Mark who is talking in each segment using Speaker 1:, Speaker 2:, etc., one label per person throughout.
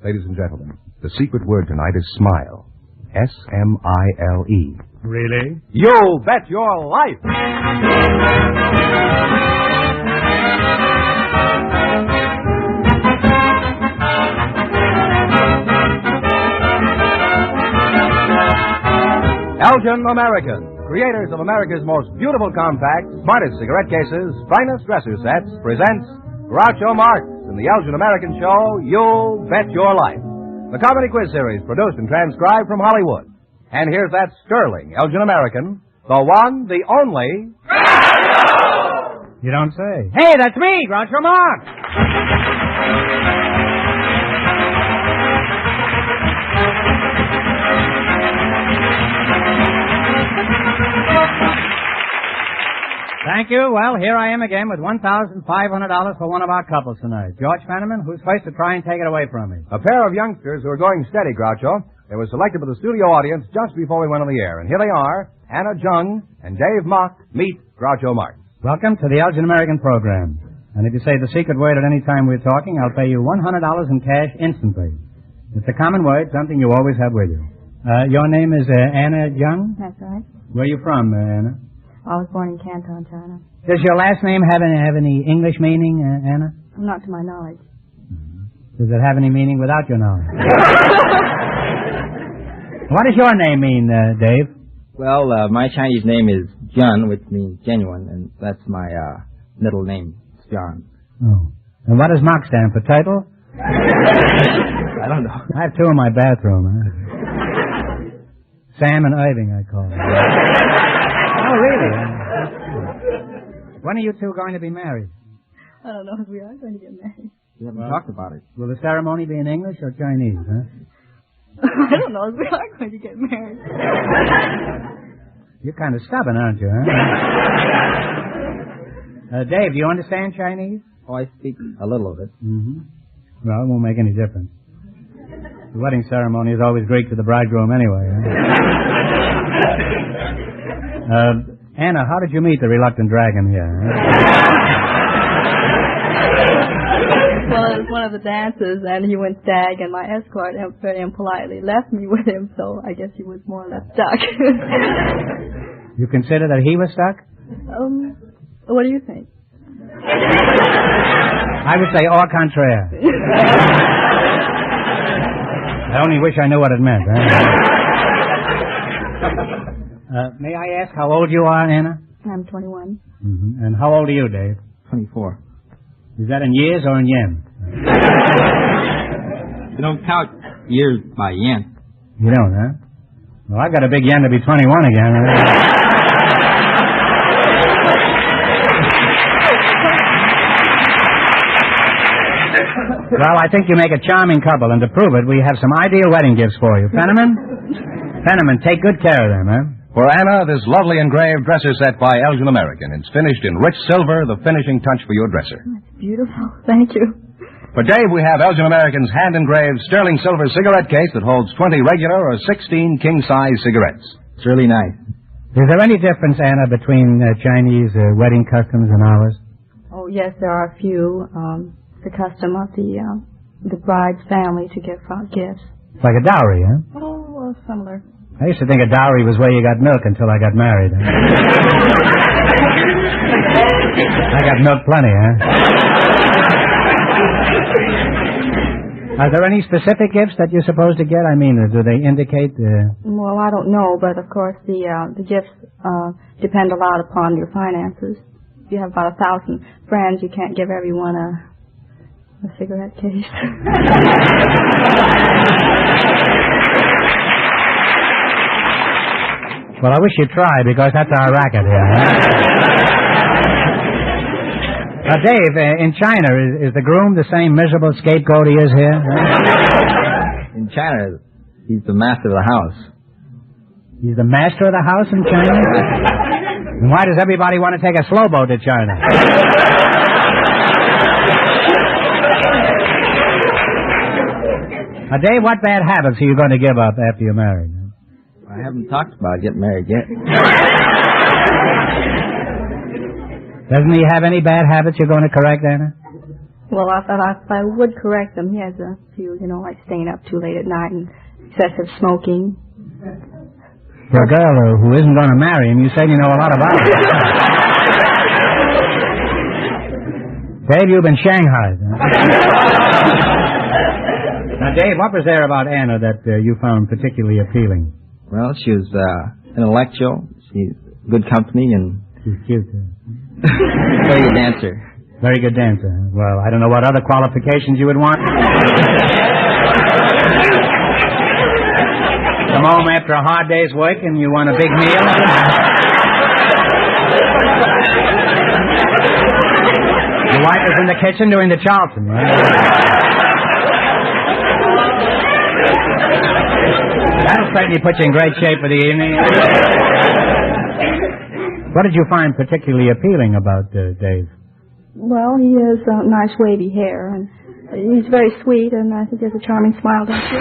Speaker 1: Ladies and gentlemen, the secret word tonight is smile. S-M-I-L-E.
Speaker 2: Really?
Speaker 1: You bet your life! Elgin American, creators of America's most beautiful compact, smartest cigarette cases, finest dresser sets, presents Groucho Marx in the Elgin American show, You Bet Your Life. The comedy quiz series produced and transcribed from Hollywood. And here's that sterling Elgin American, the one, the only...
Speaker 2: You don't say. Hey, that's me, Groucho Marx! Thank you. Well, here I am again with $1,500 for one of our couples tonight. George Fenneman, who's supposed to try and take it away from me?
Speaker 1: A pair of youngsters who are going steady, Groucho. They were selected for the studio audience just before we went on the air. And here they are, Anna Jung and Dave Mock meet Groucho Marx.
Speaker 2: Welcome to the Elgin American program. And if you say the secret word at any time we're talking, I'll pay you $100 in cash instantly. It's a common word, something you always have with you. Your name is Anna Jung?
Speaker 3: That's right.
Speaker 2: Where are you from, Anna?
Speaker 3: I was born in Canton, China.
Speaker 2: Does your last name have any English meaning, Anna?
Speaker 3: Not to my knowledge.
Speaker 2: Does it have any meaning without your knowledge? What does your name mean, Dave?
Speaker 4: Well, my Chinese name is John, which means genuine, and that's my middle name, John.
Speaker 2: Oh. And what does Mock stand for? Title?
Speaker 4: I don't know.
Speaker 2: I have two in my bathroom. Sam and Irving, I call them. Oh, really? When are you two going to be married?
Speaker 3: I don't know if we are going to get married.
Speaker 4: We haven't talked about it.
Speaker 2: Will the ceremony be in English or Chinese, huh?
Speaker 3: I don't know if we are going to get married.
Speaker 2: You're kind of stubborn, aren't you, huh? Dave, do you understand Chinese?
Speaker 4: Oh, I speak a little of it.
Speaker 2: Mm-hmm. Well, it won't make any difference. The wedding ceremony is always Greek to the bridegroom anyway, huh? Anna, how did you meet the reluctant dragon here?
Speaker 3: Well, it was one of the dances, and he went stag, and my escort very impolitely left me with him, so I guess he was more or less stuck.
Speaker 2: You consider that he was stuck?
Speaker 3: What do you think?
Speaker 2: I would say au contraire. I only wish I knew what it meant, huh? May I ask how old you are, Anna?
Speaker 3: I'm 21.
Speaker 2: Mm-hmm. And how old are you, Dave?
Speaker 4: 24.
Speaker 2: Is that in years or in yen?
Speaker 4: You don't count years by yen.
Speaker 2: You don't, huh? Well, I've got a big yen to be 21 again. Well, I think you make a charming couple, and to prove it, we have some ideal wedding gifts for you. Fenneman, take good care of them, huh?
Speaker 1: For Anna, this lovely engraved dresser set by Elgin American. It's finished in rich silver, the finishing touch for your dresser.
Speaker 3: That's beautiful. Thank you.
Speaker 1: For Dave, we have Elgin American's hand-engraved sterling silver cigarette case that holds 20 regular or 16 king-size cigarettes.
Speaker 4: It's really nice.
Speaker 2: Is there any difference, Anna, between Chinese wedding customs and ours?
Speaker 3: Oh, yes, there are a few. The custom of the bride's family to give gifts.
Speaker 2: It's like a dowry, huh?
Speaker 3: Oh, well, similar.
Speaker 2: I used to think a dowry was where you got milk until I got married. Huh? I got milk plenty, huh? Are there any specific gifts that you're supposed to get? I mean, do they indicate...
Speaker 3: Well, I don't know, but of course the gifts depend a lot upon your finances. If you have about 1,000 friends, you can't give everyone a cigarette case.
Speaker 2: Well, I wish you'd try, because that's our racket here. Huh? Dave, in China, is the groom the same miserable scapegoat he is here? Huh?
Speaker 4: In China, he's the master of the house.
Speaker 2: He's the master of the house in China? And why does everybody want to take a slow boat to China? Dave, what bad habits are you going to give up after you're married?
Speaker 4: I haven't talked about getting married yet.
Speaker 2: Doesn't he have any bad habits you're going to correct, Anna?
Speaker 3: Well, I would correct him. He has a few, like staying up too late at night and excessive smoking.
Speaker 2: For a girl who isn't going to marry him, you say you know a lot about it. Dave, you've been shanghaied. Now, Dave, what was there about Anna that you found particularly appealing?
Speaker 4: Well, she was intellectual. She's good company and...
Speaker 2: She's cute.
Speaker 4: Very good dancer.
Speaker 2: Very good dancer. Well, I don't know what other qualifications you would want. Come home after a hard day's work and you want a big meal. Your wife is in the kitchen doing the Charleston, right? That'll certainly put you in great shape for the evening. What did you find particularly appealing about Dave?
Speaker 3: Well, he has nice wavy hair, and he's very sweet, and I think he has a charming smile, don't you?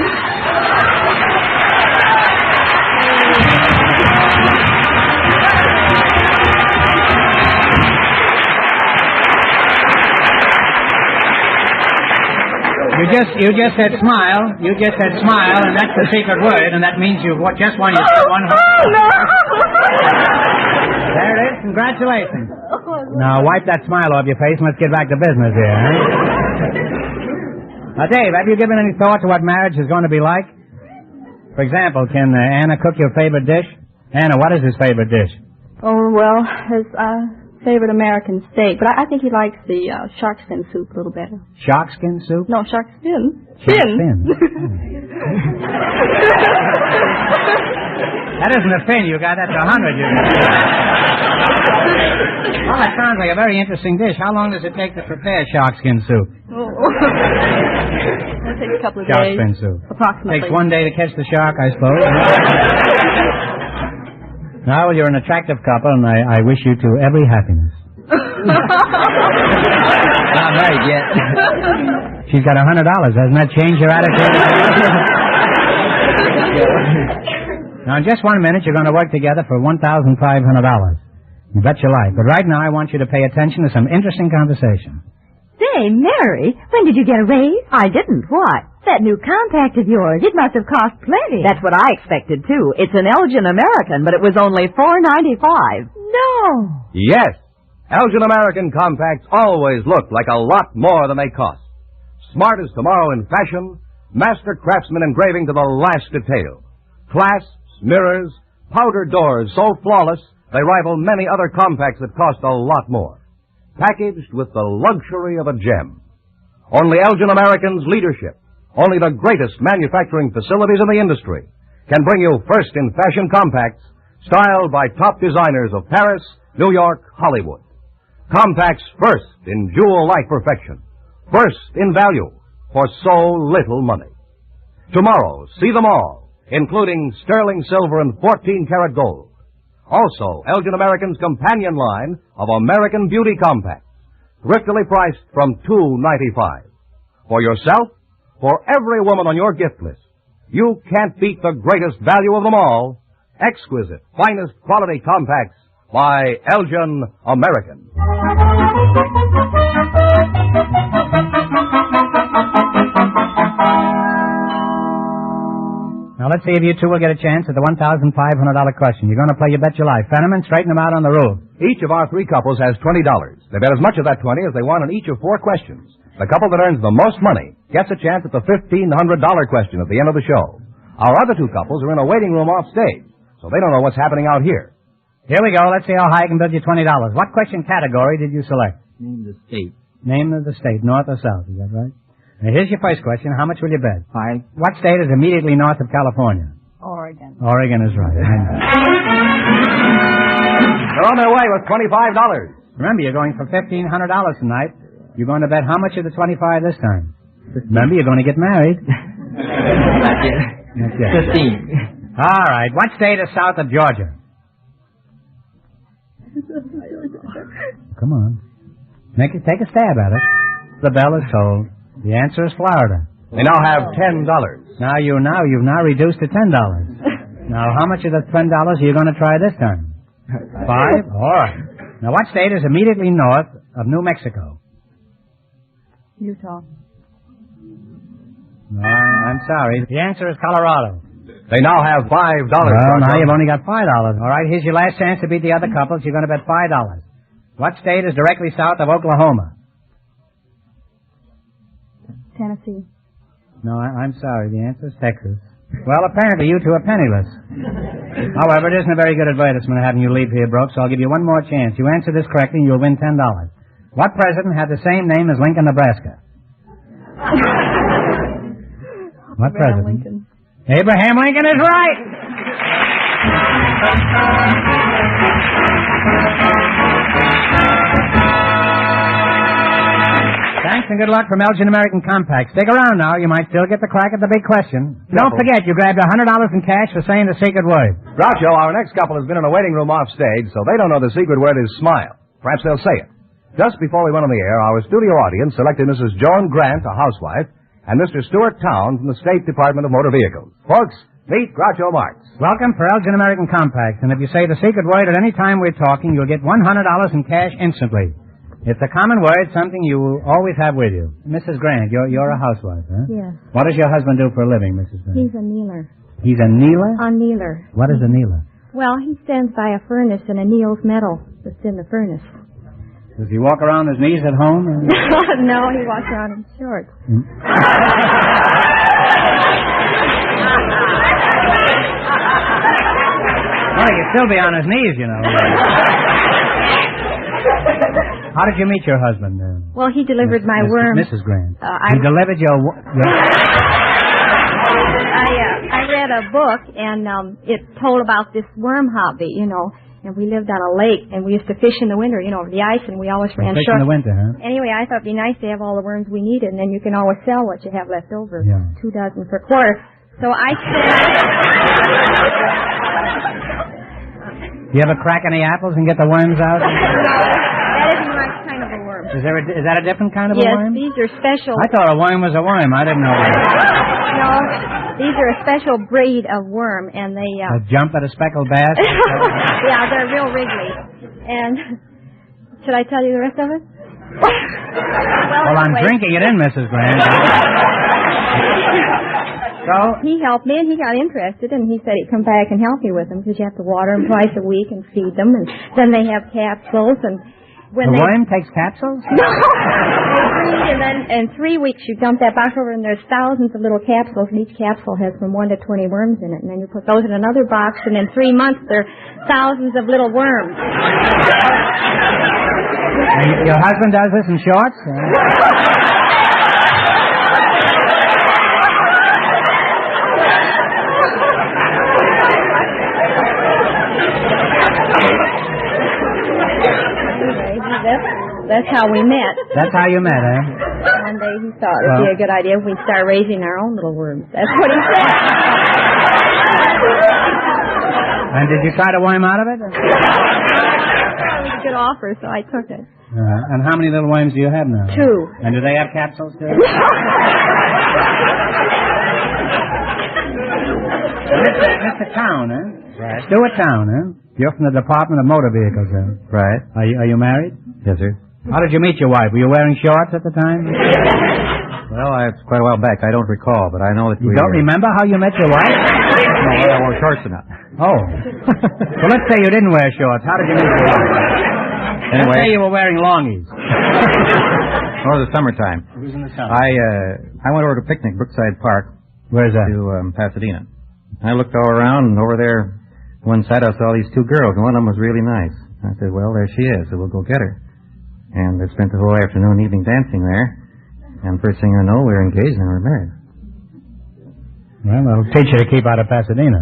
Speaker 2: You just said smile. You just said smile, and that's the secret word, and that means you've just won your one.
Speaker 3: Oh, no!
Speaker 2: There it is. Congratulations. Now, wipe that smile off your face and let's get back to business here, huh? Now, Dave, have you given any thought to what marriage is going to be like? For example, can Anna cook your favorite dish? Anna, what is his favorite dish?
Speaker 3: Oh, well, his favorite American steak, but I think he likes the shark fin soup a little better.
Speaker 2: Shark skin soup?
Speaker 3: No, shark fin.
Speaker 2: Shark fin. That isn't a fin you got, that's 100 you got. Well, that sounds like a very interesting dish. How long does it take to prepare shark skin soup?
Speaker 3: Oh. It'll take a couple of
Speaker 2: Shark
Speaker 3: days.
Speaker 2: fin soup.
Speaker 3: Approximately.
Speaker 2: Takes one day to catch the shark, I suppose. Now, well, you're an attractive couple, and I wish you two every happiness.
Speaker 4: Not married yet.
Speaker 2: She's got $100. Doesn't that change your attitude? Now, in just 1 minute, you're going to work together for $1,500. You bet your life. But right now, I want you to pay attention to some interesting conversation.
Speaker 5: Say, Mary, when did you get a raise? I didn't. What? That new compact of yours. It must have cost plenty.
Speaker 6: That's what I expected, too. It's an Elgin American, but it was only $4.95.
Speaker 5: No.
Speaker 1: Yes. Elgin American compacts always look like a lot more than they cost. Smart as tomorrow in fashion, master craftsman engraving to the last detail. Clasps, mirrors, powder doors so flawless they rival many other compacts that cost a lot more. Packaged with the luxury of a gem. Only Elgin American's leadership, only the greatest manufacturing facilities in the industry, can bring you first in fashion compacts styled by top designers of Paris, New York, Hollywood. Compacts first in jewel-like perfection, first in value for so little money. Tomorrow, see them all, including sterling silver and 14-karat gold. Also, Elgin American's companion line of American Beauty compacts, thriftily priced from $2.95. For yourself, for every woman on your gift list, you can't beat the greatest value of them all, exquisite, finest quality compacts by Elgin American.
Speaker 2: Now, let's see if you two will get a chance at the $1,500 question. You're going to play You Bet Your Life. Fenneman, straighten them out on the rule.
Speaker 1: Each of our three couples has $20. They bet as much of that 20 as they want on each of 4 questions. The couple that earns the most money gets a chance at the $1,500 question at the end of the show. Our other 2 couples are in a waiting room off stage, so they don't know what's happening out here.
Speaker 2: Here we go. Let's see how high I can build you $20. What question category did you select?
Speaker 4: Name the state.
Speaker 2: Name of the state, north or south. Is that right? Now, here's your first question. How much will you bet?
Speaker 4: 5.
Speaker 2: What state is immediately north of California?
Speaker 3: Oregon.
Speaker 2: Oregon is right.
Speaker 1: They're on their way with $25.
Speaker 2: Remember, you're going for $1,500 tonight. You're going to bet how much of the 25 this time? Remember, you're going to get married.
Speaker 4: Not yet. 15.
Speaker 2: All right. What state is south of Georgia? Come on. Take a stab at it. The bell is tolled. The answer is Florida.
Speaker 1: They now have $10.
Speaker 2: Now you've now reduced to $10. Now, how much of the $10 are you going to try this time? 5? All right. Now, what state is immediately north of New Mexico?
Speaker 3: Utah.
Speaker 2: No, I'm sorry. The answer is Colorado.
Speaker 1: They now have $5.
Speaker 2: Well,
Speaker 1: Groucho.
Speaker 2: now you've only got $5. All right, here's your last chance to beat the other couples. You're going to bet $5. What state is directly south of Oklahoma?
Speaker 3: Tennessee.
Speaker 2: No, I'm sorry. The answer is Texas. Well, apparently you two are penniless. However, it isn't a very good advertisement having you leave here broke, so I'll give you one more chance. You answer this correctly and you'll win $10. What president had the same name as Lincoln, Nebraska? What president?
Speaker 3: Lincoln.
Speaker 2: Abraham Lincoln is right! Thanks and good luck from Elgin American Compact. Stick around now. You might still get the crack at the big question. Don't forget, you grabbed $100 in cash for saying the secret word.
Speaker 1: Groucho, our next couple has been in a waiting room off stage, so they don't know the secret word is smile. Perhaps they'll say it. Just before we went on the air, our studio audience selected Mrs. Joan Grant, a housewife, and Mr. Stuart Town from the State Department of Motor Vehicles. Folks, meet Groucho Marx.
Speaker 2: Welcome for Elgin American Compact. And if you say the secret word at any time we're talking, you'll get $100 in cash instantly. It's a common word, something you will always have with you. Mrs. Grant, you're a housewife, huh?
Speaker 3: Yes.
Speaker 2: What does your husband do for a living, Mrs. Grant?
Speaker 3: He's a kneeler.
Speaker 2: He's a kneeler?
Speaker 3: A kneeler.
Speaker 2: What is a kneeler?
Speaker 3: Well, he stands by a furnace and anneals metal that's in the furnace.
Speaker 2: Does he walk around his knees at home? Or...
Speaker 3: No, he walks around in shorts.
Speaker 2: Well, he'd still be on his knees, you know. How did you meet your husband?
Speaker 3: Well, he delivered my worm.
Speaker 2: Mrs. Grant.
Speaker 3: I
Speaker 2: He delivered your...
Speaker 3: I read a book, and it told about this worm hobby, you know. And we lived on a lake, and we used to fish in the winter, you know, over the ice, and we always ran
Speaker 2: Fish
Speaker 3: short.
Speaker 2: in the winter, huh?
Speaker 3: Anyway, I thought it'd be nice to have all the worms we needed, and then you can always sell what you have left over.
Speaker 2: Yeah.
Speaker 3: 2 dozen per quarter. So I said...
Speaker 2: You ever crack any apples and get the worms out?
Speaker 3: No, that isn't my kind of a worm.
Speaker 2: Is that a different kind of a
Speaker 3: Yes,
Speaker 2: worm?
Speaker 3: these are special.
Speaker 2: I thought a worm was a worm. I didn't know that.
Speaker 3: No, these are a special breed of worm, and they...
Speaker 2: A jump at a speckled bass?
Speaker 3: Yeah, they're real wriggly. And should I tell you the rest of it?
Speaker 2: Well, I'm
Speaker 3: anyway.
Speaker 2: drinking it in, Mrs. Grant. So?
Speaker 3: He helped me, and he got interested, and he said he'd come back and help me with them, because you have to water them twice a week and feed them, and then they have capsules, and when
Speaker 2: The worm takes capsules?
Speaker 3: No! They breed, and then in 3 weeks you dump that box over, and there's thousands of little capsules, and each capsule has from 1 to 20 worms in it, and then you put those in another box, and in 3 months there are thousands of little worms.
Speaker 2: And your husband does this in shorts?
Speaker 3: That's how we met.
Speaker 2: That's how you met, eh?
Speaker 3: One day he thought it would be a good idea if we start raising our own little worms. That's what he said.
Speaker 2: And did you try to worm out of it?
Speaker 3: It was a good offer, so I took it.
Speaker 2: And how many little worms do you have now?
Speaker 3: 2.
Speaker 2: And do they have capsules too? Mr. Town, eh?
Speaker 4: Right.
Speaker 2: Stuart Town, eh? You're from the Department of Motor Vehicles, eh?
Speaker 4: Right.
Speaker 2: Are you married?
Speaker 4: Yes, sir.
Speaker 2: How did you meet your wife? Were you wearing shorts at the time?
Speaker 4: Well, it's quite a while back. I don't recall, but I know that
Speaker 2: You don't remember how you met your wife?
Speaker 4: No, I wore shorts or not.
Speaker 2: Oh. Well, let's say you didn't wear shorts. How did you meet your wife?
Speaker 4: Anyway.
Speaker 2: Let's say you were wearing longies.
Speaker 4: It was the summertime.
Speaker 2: It was in the summer.
Speaker 4: I went over to picnic Brookside Park.
Speaker 2: Where's that?
Speaker 4: To Pasadena. I looked all around, and over there, one side I saw these 2 girls, and one of them was really nice. I said, well, there she is, so we'll go get her. And I spent the whole afternoon, evening dancing there. And first thing I know, we were engaged and we were married.
Speaker 2: Well, that'll teach you to keep out of Pasadena.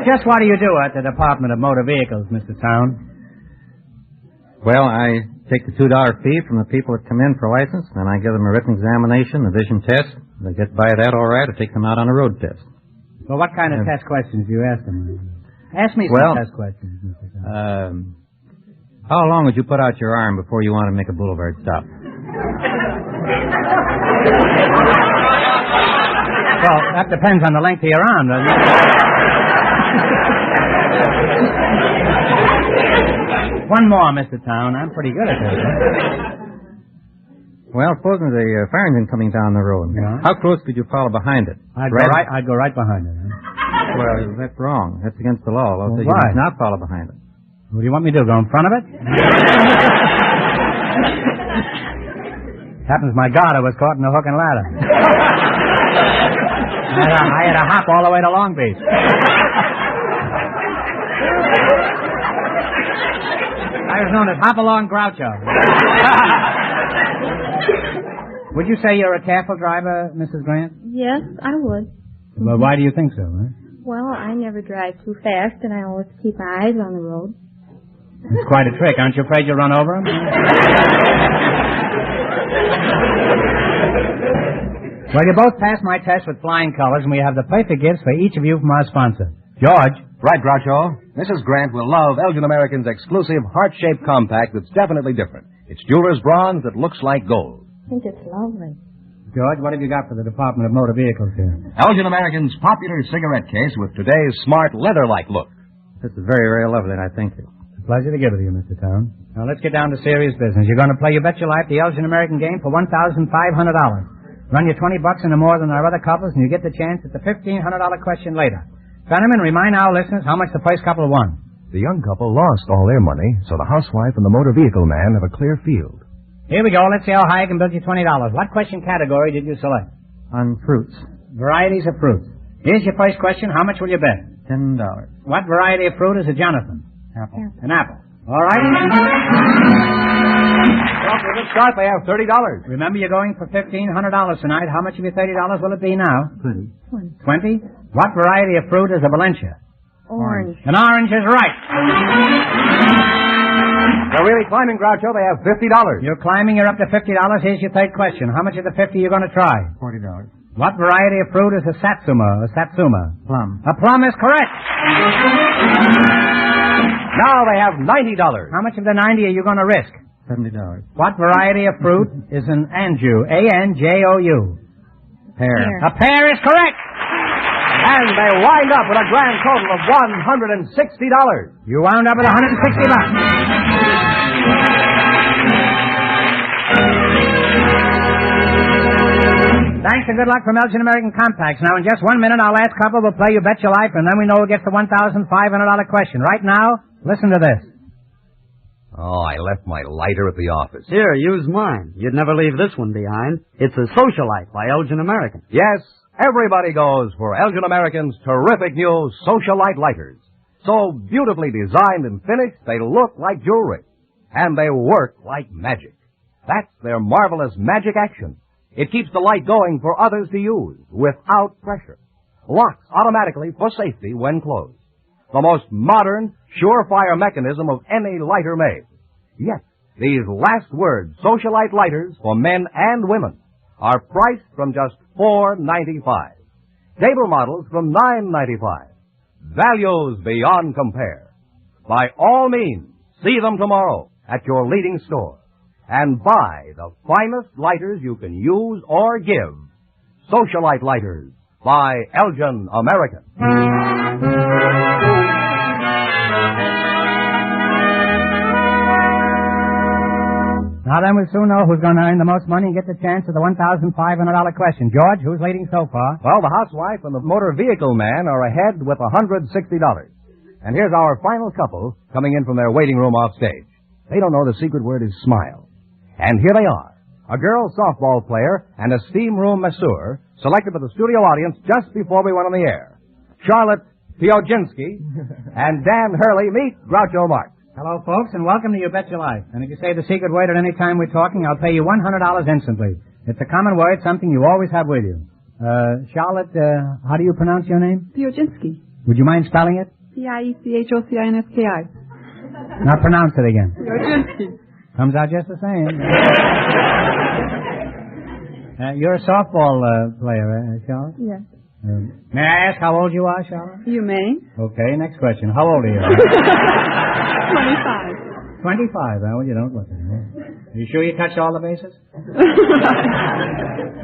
Speaker 2: Just what do you do at the Department of Motor Vehicles, Mr. Town?
Speaker 4: Well, I take the $2 fee from the people that come in for license, and I give them a written examination, a vision test. If they get by that all right, I take them out on a road test.
Speaker 2: Well, what kind of test questions do you ask them? Ask me some test questions, Mr. Town.
Speaker 4: How long would you put out your arm before you want to make a boulevard stop?
Speaker 2: Well, that depends on the length of your arm, doesn't it? One more, Mr. Town. I'm pretty good at this.
Speaker 4: Well, supposing the fire engine coming down the road.
Speaker 2: Yeah.
Speaker 4: How close could you follow behind it?
Speaker 2: I'd go right behind it. Huh?
Speaker 4: Well, that's wrong. That's against the law.
Speaker 2: Well,
Speaker 4: You
Speaker 2: why?
Speaker 4: must not follow behind it.
Speaker 2: What do you want me to do, go in front of it? Happens my daughter was caught in a hook and ladder. I had to hop all the way to Long Beach. I was known as Hop-Along Groucho. Would you say you're a careful driver, Mrs. Grant?
Speaker 3: Yes, I would.
Speaker 2: Well, why do you think so, huh?
Speaker 3: Well, I never drive too fast, and I always keep my eyes on the road.
Speaker 2: It's quite a trick. Aren't you afraid you'll run over him? Well, you both passed my test with flying colors, and we have the perfect gifts for each of you from our sponsor. George.
Speaker 1: Right, Groucho. Mrs. Grant will love Elgin American's exclusive heart-shaped compact that's definitely different. It's jeweler's bronze that looks like gold.
Speaker 3: I think it's lovely.
Speaker 2: George, what have you got for the Department of Motor Vehicles here?
Speaker 1: Elgin American's popular cigarette case with today's smart leather-like look.
Speaker 4: This is very, very lovely, and I thank you.
Speaker 2: It's a pleasure to give it to you, Mr. Town. Now, let's get down to serious business. You're going to play You Bet Your Life, the Elgin American game, for $1,500. Run you $20 into more than our other couples, and you get the chance at the $1,500 question later. Fenneman, remind our listeners how much the first couple won.
Speaker 1: The young couple lost all their money, so the housewife and the motor vehicle man have a clear field.
Speaker 2: Here we go. Let's see how high I can build you $20. What question category did you select?
Speaker 4: On fruits.
Speaker 2: Varieties of fruits. Here's your first question. How much will you bet?
Speaker 4: $10.
Speaker 2: What variety of fruit is a Jonathan?
Speaker 4: Apple.
Speaker 2: An apple. All right.
Speaker 1: Well, for the start, they have $30.
Speaker 2: Remember, you're going for $1,500 tonight. How much of your $30 will it be now?
Speaker 4: 20.
Speaker 2: 20? What variety of fruit is a Valencia?
Speaker 3: Orange.
Speaker 2: An orange is right.
Speaker 1: They're really climbing, Groucho. They have $50.
Speaker 2: You're climbing. You're up to $50. Here's your third question. How much of the 50 you're going to try?
Speaker 4: $40.
Speaker 2: What variety of fruit is a satsuma?
Speaker 4: Plum.
Speaker 2: A plum is correct.
Speaker 1: Now they have $90.
Speaker 2: How much of the 90 are you going to risk?
Speaker 4: $70.
Speaker 2: What variety of fruit is an anjou? A-N-J-O-U.
Speaker 4: Pear.
Speaker 2: A pear is correct.
Speaker 1: And they wind up with a grand total of $160.
Speaker 2: You wound up with $160. Thanks and good luck from Elgin American Compacts. Now, in just 1 minute, our last couple will play You Bet Your Life, and then we know who gets the $1,500 question. Right now, listen to this.
Speaker 1: Oh, I left my lighter at the office.
Speaker 7: Here, use mine. You'd never leave this one behind. It's a Socialite by Elgin American.
Speaker 1: Yes, everybody goes for Elgin American's terrific new Socialite lighters. So beautifully designed and finished, they look like jewelry. And they work like magic. That's their marvelous magic action. It keeps the light going for others to use without pressure. Locks automatically for safety when closed. The most modern, surefire mechanism of any lighter made. Yes, these last words, Socialite lighters for men and women, are priced from just $4.95. Table models from $9.95. Values beyond compare. By all means, see them tomorrow at your leading store. And buy the finest lighters you can use or give. Socialite lighters by Elgin American.
Speaker 2: Now then, we'll soon know who's going to earn the most money and get the chance of the $1,500 question. George, who's leading so far?
Speaker 1: Well, the housewife and the motor vehicle man are ahead with $160. And here's our final couple coming in from their waiting room off stage. They don't know the secret word is smile. And here they are, a girl softball player and a steam room masseur selected by the studio audience just before we went on the air. Charlotte Pioginski and Dan Hurley meet Groucho Marx.
Speaker 2: Hello, folks, and welcome to You Bet Your Life. And if you say the secret word at any time we're talking, I'll pay you $100 instantly. It's a common word, something you always have with you. Charlotte, how do you pronounce your name?
Speaker 8: Pioginski.
Speaker 2: Would you mind spelling it?
Speaker 8: P-I-E-C-H-O-C-I-N-S-K-I.
Speaker 2: Now pronounce it again.
Speaker 8: Pioginski.
Speaker 2: Comes out just the same. You're a softball player, Charlotte?
Speaker 8: Yes.
Speaker 2: May I ask how old you are, Charlotte?
Speaker 8: You may.
Speaker 2: Okay, next question. How old are you?
Speaker 8: 25.
Speaker 2: 25, well, you don't look it. Are you sure you touched all the bases?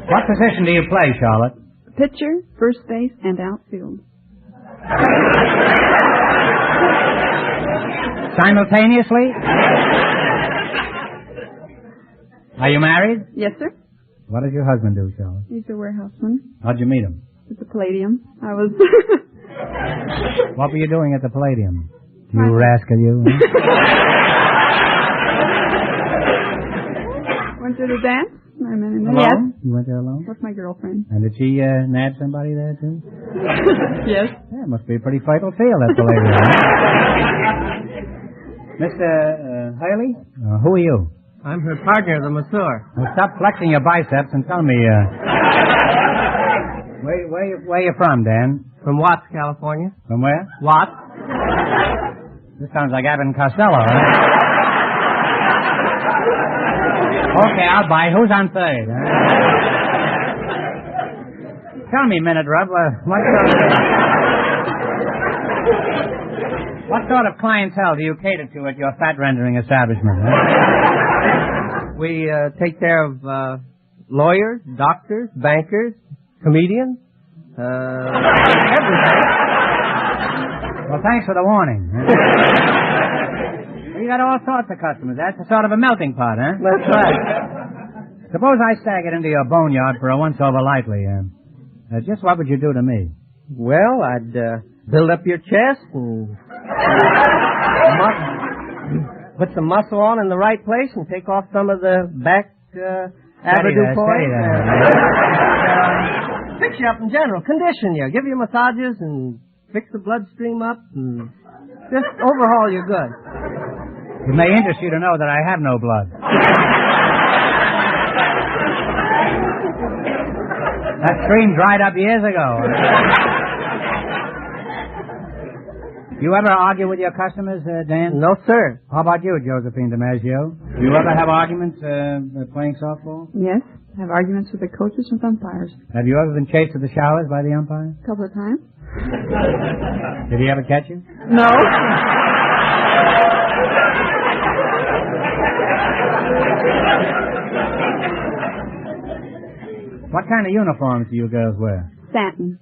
Speaker 2: What position do you play, Charlotte?
Speaker 8: Pitcher, first base, and outfield.
Speaker 2: Simultaneously? Are you married?
Speaker 8: Yes, sir.
Speaker 2: What does your husband do, Charlotte?
Speaker 8: He's a warehouseman
Speaker 2: How'd you meet him?
Speaker 8: at the Palladium. I was...
Speaker 2: What were you doing at the Palladium? You rascal, you.
Speaker 8: Went to the dance. I met him there.
Speaker 2: Alone? You went there alone?
Speaker 8: With my girlfriend.
Speaker 2: And did she nab somebody there, too?
Speaker 8: Yes.
Speaker 2: Yeah, it must be a pretty fertile field, that Palladium. Mr. Haley, who are you?
Speaker 9: I'm her partner, the masseur.
Speaker 2: Well, stop flexing your biceps and tell me, where you from, Dan?
Speaker 9: From Watts, California.
Speaker 2: From where?
Speaker 9: Watts.
Speaker 2: This sounds like Abbott and Costello, huh? Okay, I'll buy. Who's on third? Huh? Tell me, Minute Rub, what sort of clientele do you cater to at your fat rendering establishment? Huh?
Speaker 9: We take care of lawyers, doctors, bankers, comedians, everything.
Speaker 2: Well, thanks for the warning. You got all sorts of customers. That's a sort of a melting pot, huh?
Speaker 9: That's right.
Speaker 2: Suppose I staggered into your boneyard for a once-over lightly. Just what would you do to me?
Speaker 9: Well, I'd build up your chest and put some muscle on in the right place and take off some of the back avoirdupois. Fix you up in general, condition you, give you massages and fix the bloodstream up and just overhaul your goods.
Speaker 2: It may interest you to know that I have no blood. That stream dried up years ago. You ever argue with your customers, Dan?
Speaker 9: No, sir.
Speaker 2: How about you, Josephine DiMaggio? Do you ever have arguments playing softball?
Speaker 8: Yes. I have arguments with the coaches and umpires.
Speaker 2: Have you ever been chased to the showers by the umpire?
Speaker 8: A couple of times.
Speaker 2: Did he ever catch you?
Speaker 8: No.
Speaker 2: What kind of uniforms do you girls wear?
Speaker 8: Satin.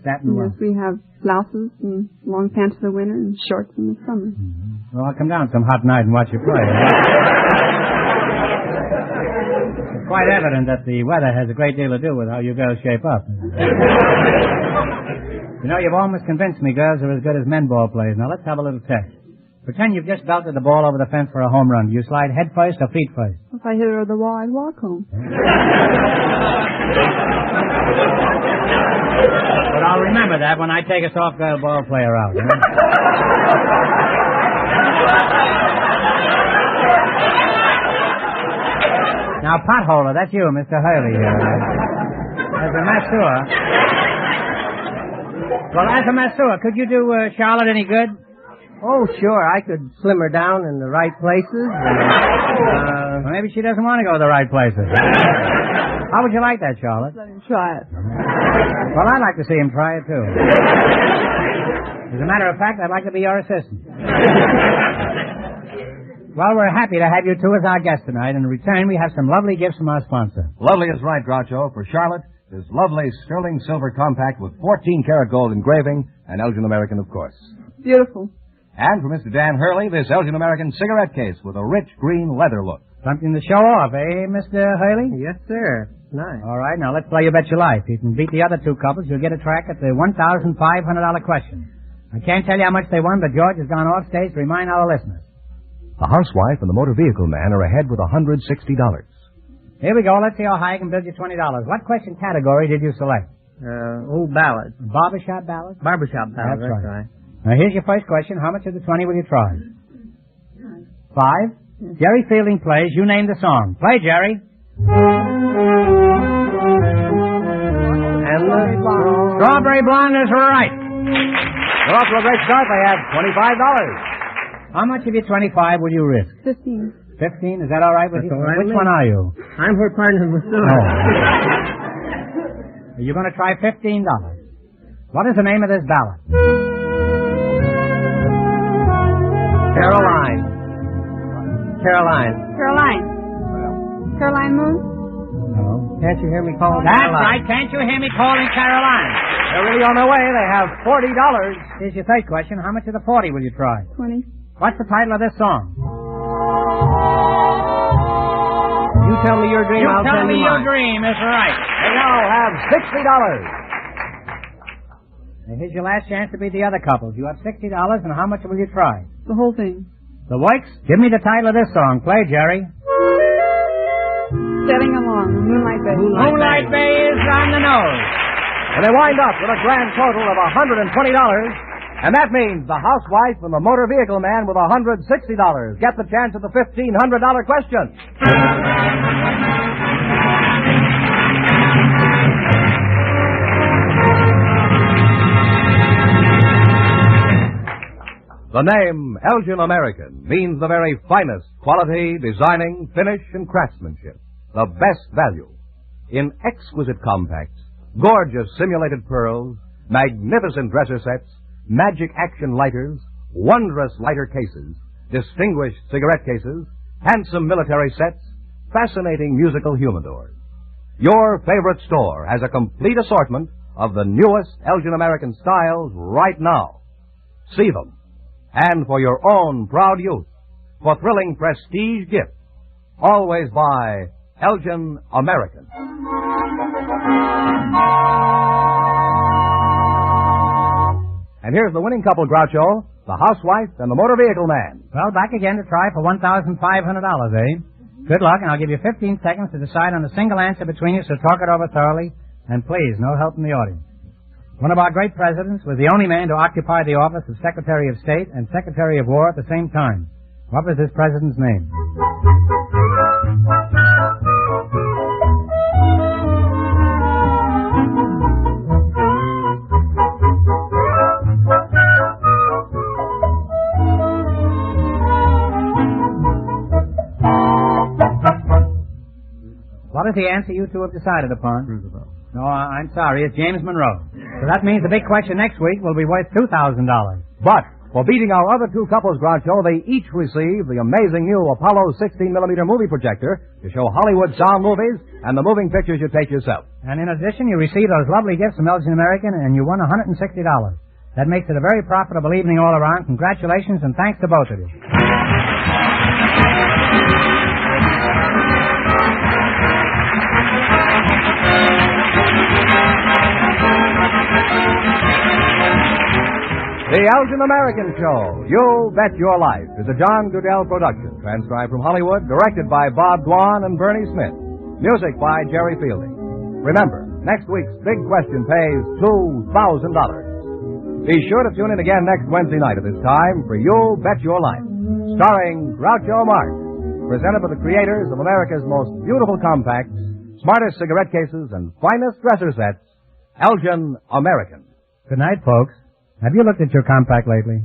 Speaker 2: Satin what?
Speaker 8: Yes, we have blouses and long pants in the winter and shorts in the summer.
Speaker 2: Mm-hmm. Well, I'll come down some hot night and watch you play. It's quite evident that the weather has a great deal to do with how you girls shape up. You know, you've almost convinced me girls are as good as men ball players. Now, let's have a little test. Pretend you've just belted the ball over the fence for a home run. Do you slide head first or feet first?
Speaker 8: If I hit it over the wall, I'd walk home.
Speaker 2: But I'll remember that when I take a soft girl ball player out. Huh? Now, potholer, that's you, Mr. Hurley. As a masseur. Well, as a masseur, could you do Charlotte any good?
Speaker 9: Oh, sure. I could slim her down in the right places.
Speaker 2: Well, maybe she doesn't want to go to the right places. How would you like that, Charlotte?
Speaker 8: Let him try it.
Speaker 2: Well, I'd like to see him try it, too. As a matter of fact, I'd like to be your assistant. Well, we're happy to have you two as our guests tonight. In return, we have some lovely gifts from our sponsor.
Speaker 1: Lovely is right, Groucho. For Charlotte, this lovely sterling silver compact with 14-karat gold engraving, and Elgin American, of course.
Speaker 8: Beautiful.
Speaker 1: And for Mr. Dan Hurley, this Elgin American cigarette case with a rich green leather look.
Speaker 2: Something to show off, eh, Mr. Hurley?
Speaker 9: Yes, sir. Nice.
Speaker 2: All right, now let's play You Bet Your Life. If you can beat the other two couples, you'll get a track at the $1,500 question. I can't tell you how much they won, but George has gone off stage to remind our listeners.
Speaker 1: The housewife and the motor vehicle man are ahead with $160.
Speaker 2: Here we go. Let's see how high I can build you $20. What question category did you select?
Speaker 9: Old ballad.
Speaker 2: Barbershop ballad?
Speaker 9: Barbershop ballad, that's right.
Speaker 2: Now, here's your first question. How much of the 20 will you try? 5? Yes. Jerry Fielding plays. You name the song. Play, Jerry.
Speaker 9: And the
Speaker 2: Strawberry Blonde is right.
Speaker 1: We're off to a great start. They have $25.
Speaker 2: How much of your 25 will you risk?
Speaker 8: 15.
Speaker 2: 15? Is that all right with you?
Speaker 9: All right.
Speaker 2: Which one are you?
Speaker 9: I'm her partner in the store.
Speaker 2: Oh. You're going to try $15. What is the name of this ballad?
Speaker 9: Caroline.
Speaker 8: Caroline Moon?
Speaker 2: No.
Speaker 9: Can't you hear me calling
Speaker 2: That's
Speaker 9: Caroline?
Speaker 2: right. Can't you hear me calling Caroline?
Speaker 1: They're really on their way. They have $40.
Speaker 2: Here's your third question. How much of the 40 will you try?
Speaker 8: 20.
Speaker 2: What's the title of this song?
Speaker 9: You tell me your dream,
Speaker 2: You
Speaker 9: I'll
Speaker 2: tell me your
Speaker 9: mine.
Speaker 2: dream. That's right.
Speaker 1: They now have $60.
Speaker 2: Now, here's your last chance to beat the other couples. You have $60, and how much will you try?
Speaker 8: The whole thing.
Speaker 2: The Works, give me the title of this song. Play, Jerry.
Speaker 8: Sailing along, Moonlight Bay.
Speaker 2: Moonlight Bay is on the nose.
Speaker 1: And they wind up with a grand total of $120. And that means the housewife and the motor vehicle man with $160 get the chance at the $1,500 question. The name Elgin American means the very finest quality, designing, finish, and craftsmanship. The best value. In exquisite compacts, gorgeous simulated pearls, magnificent dresser sets, magic action lighters, wondrous lighter cases, distinguished cigarette cases, handsome military sets, fascinating musical humidors. Your favorite store has a complete assortment of the newest Elgin American styles right now. See them. And for your own proud use, for thrilling prestige gifts, always buy Elgin American. And here's the winning couple, Groucho, the housewife and the motor vehicle man.
Speaker 2: Well, back again to try for $1,500, eh? Good luck, and I'll give you 15 seconds to decide on a single answer between you, so talk it over thoroughly. And please, no help from the audience. One of our great presidents was the only man to occupy the office of Secretary of State and Secretary of War at the same time. What was this president's name? What is the answer you two have decided upon?
Speaker 7: Roosevelt.
Speaker 2: No, I'm sorry. It's James Monroe. So that means the big question next week will be worth $2,000.
Speaker 1: But for beating our other two couples, Groucho, they each receive the amazing new Apollo 16mm movie projector to show Hollywood sound movies and the moving pictures you take yourself.
Speaker 2: And in addition, you receive those lovely gifts from Elgin American, and you won $160. That makes it a very profitable evening all around. Congratulations, and thanks to both of you.
Speaker 1: The Elgin American Show, You Bet Your Life, is a John Goodell production, transcribed from Hollywood, directed by Bob Dwan and Bernie Smith. Music by Jerry Fielding. Remember, next week's big question pays $2,000. Be sure to tune in again next Wednesday night at this time for You Bet Your Life, starring Groucho Marx, presented by the creators of America's most beautiful compacts, smartest cigarette cases, and finest dresser sets, Elgin American.
Speaker 2: Good night, folks. Have you looked at your compact lately?